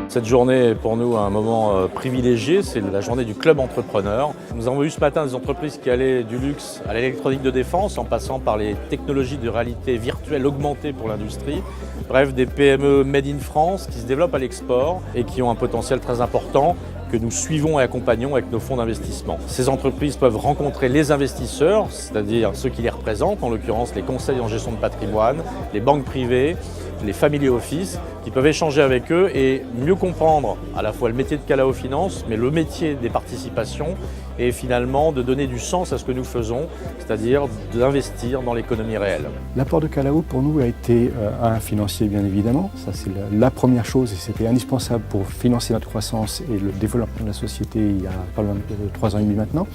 Cette journée est pour nous un moment privilégié, c'est la journée du club entrepreneur. Nous avons eu ce matin des entreprises qui allaient du luxe à l'électronique de défense en passant par les technologies de réalité virtuelle augmentée pour l'industrie. Bref, des PME made in France qui se développent à l'export et qui ont un potentiel très important que nous suivons et accompagnons avec nos fonds d'investissement. Ces entreprises peuvent rencontrer les investisseurs, c'est-à-dire ceux qui les représentent, en l'occurrence les conseils en gestion de patrimoine, les banques privées, les family office, qui peuvent échanger avec eux et mieux comprendre à la fois le métier de Calao Finance, mais le métier des participations et finalement de donner du sens à ce que nous faisons, c'est-à-dire d'investir dans l'économie réelle. L'apport de Calao pour nous a été un financier bien évidemment, ça c'est la première chose et c'était indispensable pour financer notre croissance et le développement de la société il y a pas loin de 3 ans et demi maintenant.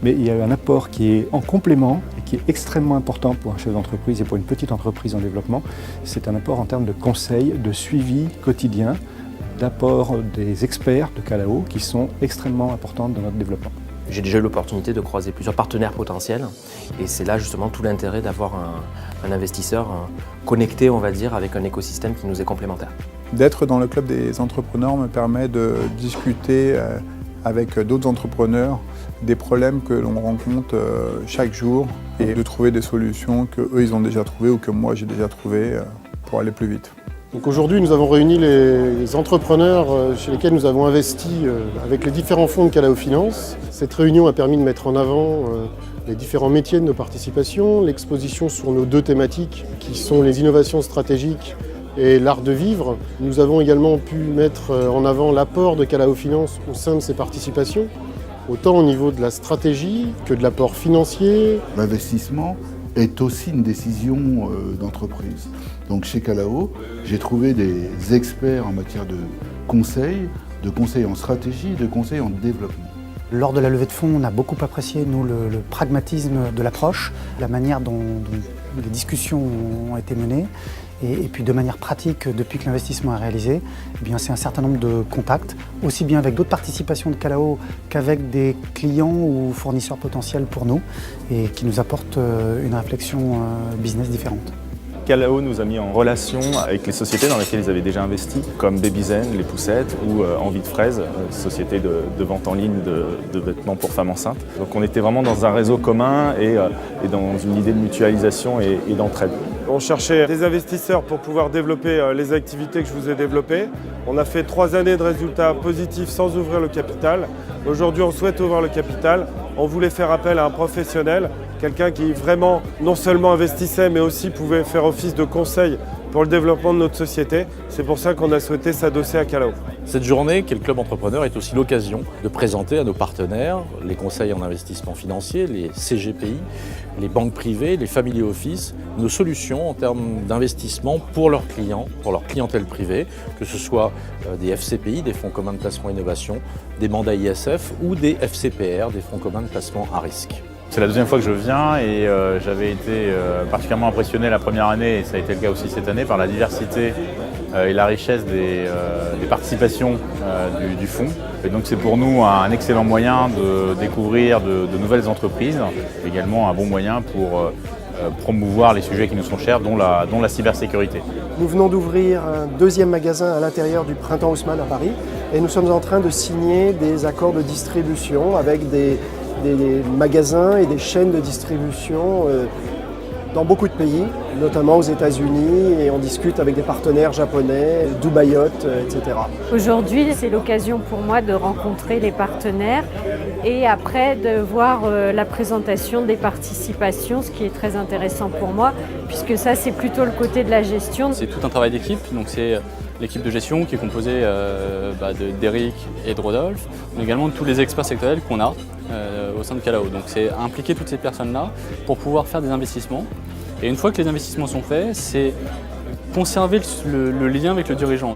Mais il y a un apport qui est en complément et qui est extrêmement important pour un chef d'entreprise et pour une petite entreprise en développement. C'est un apport en termes de conseils, de suivi quotidien, d'apport des experts de Calao qui sont extrêmement importants dans notre développement. J'ai déjà eu l'opportunité de croiser plusieurs partenaires potentiels et c'est là justement tout l'intérêt d'avoir un investisseur connecté, on va dire, avec un écosystème qui nous est complémentaire. D'être dans le club des entrepreneurs me permet de discuter avec d'autres entrepreneurs des problèmes que l'on rencontre chaque jour et de trouver des solutions qu'eux ils ont déjà trouvées ou que moi j'ai déjà trouvées pour aller plus vite. Donc aujourd'hui, nous avons réuni les entrepreneurs chez lesquels nous avons investi avec les différents fonds de Calao Finance. Cette réunion a permis de mettre en avant les différents métiers de nos participations, l'exposition sur nos 2 thématiques qui sont les innovations stratégiques et l'art de vivre. Nous avons également pu mettre en avant l'apport de Calao Finance au sein de ces participations, autant au niveau de la stratégie que de l'apport financier. L'investissement est aussi une décision d'entreprise. Donc chez Calao, j'ai trouvé des experts en matière de conseils en stratégie, de conseils en développement. Lors de la levée de fonds, on a beaucoup apprécié, nous, le pragmatisme de l'approche, la manière dont les discussions ont été menées. Et puis de manière pratique, depuis que l'investissement est réalisé, eh bien, c'est un certain nombre de contacts, aussi bien avec d'autres participations de Calao qu'avec des clients ou fournisseurs potentiels pour nous et qui nous apportent une réflexion business différente. Calao nous a mis en relation avec les sociétés dans lesquelles ils avaient déjà investi, comme Babyzen, Les Poussettes ou Envie de Fraise, société de vente en ligne de vêtements pour femmes enceintes. Donc on était vraiment dans un réseau commun et dans une idée de mutualisation et d'entraide. On cherchait des investisseurs pour pouvoir développer les activités que je vous ai développées. On a fait 3 années de résultats positifs sans ouvrir le capital. Aujourd'hui, on souhaite ouvrir le capital. On voulait faire appel à un professionnel, quelqu'un qui vraiment non seulement investissait, mais aussi pouvait faire office de conseil pour le développement de notre société. C'est pour ça qu'on a souhaité s'adosser à Calao. Cette journée, qui est le Club Entrepreneur, est aussi l'occasion de présenter à nos partenaires, les conseils en investissement financier, les CGPI, les banques privées, les family office, nos solutions en termes d'investissement pour leurs clients, pour leur clientèle privée, que ce soit des FCPI, des fonds communs de placement innovation, des mandats ISF ou des FCPR, des fonds communs de placement à risque. C'est la 2e fois que je viens et j'avais été particulièrement impressionné la première année, et ça a été le cas aussi cette année, par la diversité et la richesse des participations du fonds. Et donc c'est pour nous un excellent moyen de découvrir de nouvelles entreprises, également un bon moyen pour promouvoir les sujets qui nous sont chers, dont la cybersécurité. Nous venons d'ouvrir un 2e magasin à l'intérieur du Printemps Haussmann à Paris et nous sommes en train de signer des accords de distribution avec des magasins et des chaînes de distribution dans beaucoup de pays, notamment aux États-Unis, et on discute avec des partenaires japonais, Dubaïot, etc. Aujourd'hui, c'est l'occasion pour moi de rencontrer les partenaires et après de voir la présentation des participations, ce qui est très intéressant pour moi, puisque ça, c'est plutôt le côté de la gestion. C'est tout un travail d'équipe, donc c'est l'équipe de gestion qui est composée d'Eric et de Rodolphe, mais également de tous les experts sectoriels qu'on a au sein de Calao. Donc c'est impliquer toutes ces personnes-là pour pouvoir faire des investissements. Et une fois que les investissements sont faits, c'est conserver le lien avec le dirigeant.